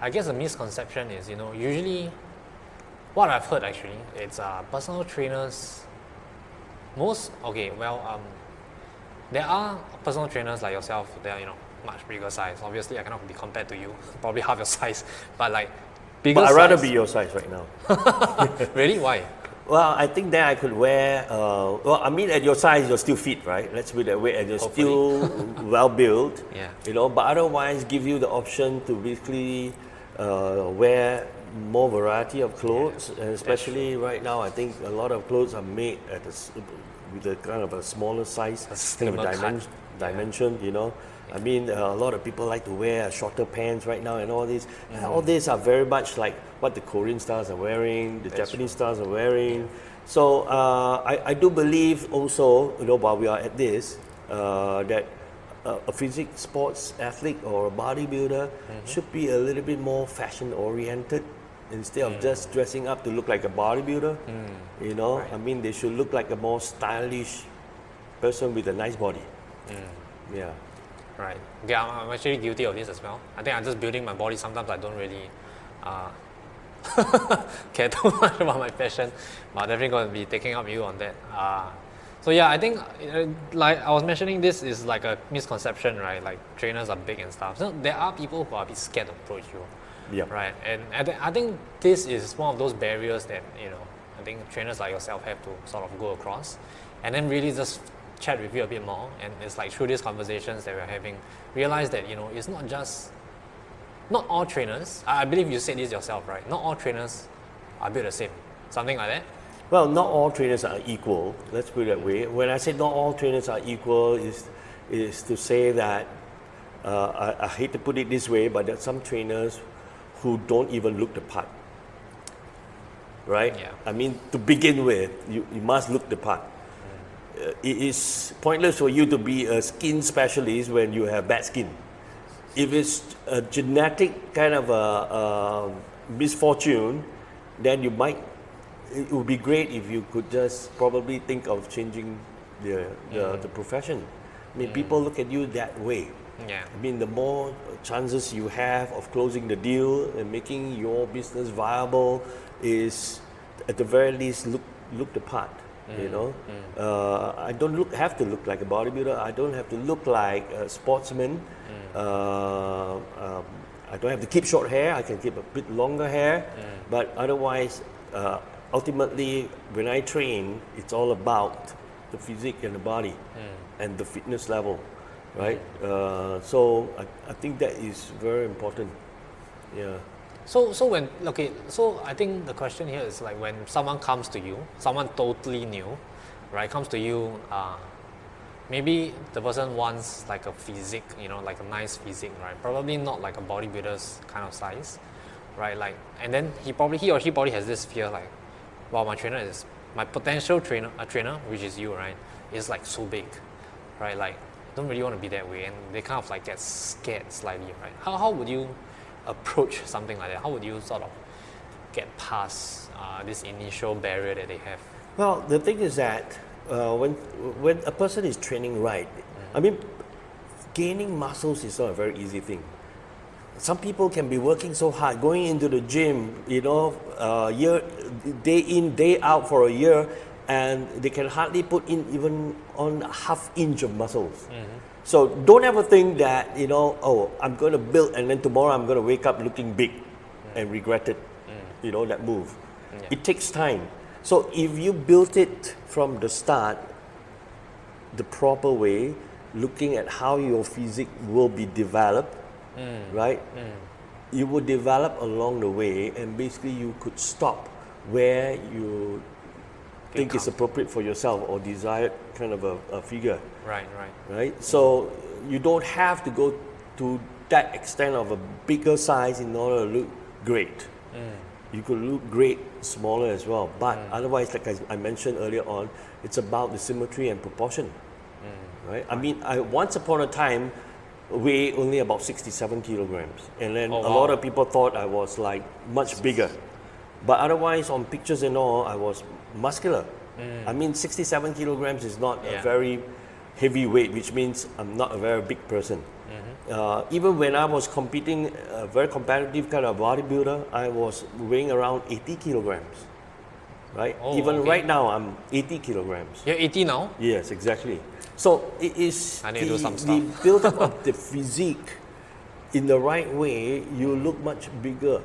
I guess the misconception is, usually what I've heard actually, it's personal trainers. There are personal trainers like yourself. They are much bigger size. Obviously, I cannot be compared to you. Probably half your size, but like bigger. But I'd size. rather be your size right now. Really? Why? Well, I think that I could wear. At your size, you're still fit, right? Let's put it that way, and you're Hopefully. still well built. Yeah. But otherwise, give you the option to basically wear more variety of clothes, and especially right now, I think a lot of clothes are made with a kind of a smaller size, kind of a dimension. I mean, a lot of people like to wear shorter pants right now and all this. And all these are very much like what the Korean stars are wearing, the Japanese stars are wearing. So I do believe also, while we are at this, that a physique sports athlete or a bodybuilder should be a little bit more fashion oriented instead of just dressing up to look like a bodybuilder. Right. I mean, they should look like a more stylish person with a nice body. Yeah. Right. Okay, I'm actually guilty of this as well. I think I'm just building my body. Sometimes I don't really care too much about my fashion, but I'm definitely going to be taking up you on that. So yeah, I think like I was mentioning, this is like a misconception, right? Like trainers are big and stuff. So there are people who are a bit scared to approach you. Yeah. Right. And I think this is one of those barriers that I think trainers like yourself have to sort of go across, and then really just chat with you a bit more. And it's like through these conversations that we're having, realize that it's not all trainers. I believe you said this yourself, right? Not all trainers are built the same. Something like that. Well, not all trainers are equal. Let's put it that way. When I say not all trainers are equal, is to say that I hate to put it this way, but there are some trainers who don't even look the part. Right? Yeah. I mean, to begin with, you must look the part. It is pointless for you to be a skin specialist when you have bad skin. If it's a genetic kind of a misfortune, then it would be great if you could just probably think of changing the profession. I mean, people look at you that way. Yeah. I mean, the more chances you have of closing the deal and making your business viable is, at the very least, look the part. I don't have to look like a bodybuilder. I don't have to look like a sportsman. I don't have to keep short hair. I can keep a bit longer hair. But otherwise, ultimately, when I train, it's all about the physique and the body and the fitness level, right? So I think that is very important. Yeah. So I think the question here is like when someone comes to you, someone totally new, right, comes to you, maybe the person wants like a physique, like a nice physique, right? Probably not like a bodybuilder's kind of size, right? Like, and then he or she probably has this fear like, wow, my potential trainer, which is you, right, is like so big, right? Like, don't really want to be that way, and they kind of like get scared slightly, right? How would you approach something like that? How would you sort of get past this initial barrier that they have? Well, the thing is that when a person is training right, I mean, gaining muscles is not a very easy thing. Some people can be working so hard, going into the gym, day in, day out for a year, and they can hardly put in even on a half inch of muscles. So don't ever think that, I'm going to build and then tomorrow I'm going to wake up looking big and regret it, that move. Yeah. It takes time. So if you built it from the start, the proper way, looking at how your physique will be developed, right? You would develop along the way, and basically you could stop where you think is appropriate for yourself or desired kind of a figure. Right? So you don't have to go to that extent of a bigger size in order to look great. You could look great smaller as well. But otherwise, like I mentioned earlier on, it's about the symmetry and proportion. Right? I mean, once upon a time, weighed only about 67 kilograms. And then a lot of people thought I was like much bigger. But otherwise, on pictures and all, I was muscular. I mean, 67 kilograms is not a very heavy weight, which means I'm not a very big person. Even when I was competing, a very competitive kind of bodybuilder, I was weighing around 80 kilograms. Right? Oh, Even okay. right now, I'm 80 kilograms. You're 80 now? Yes, exactly. So it is I need to do some the build-up of the physique in the right way, you look much bigger.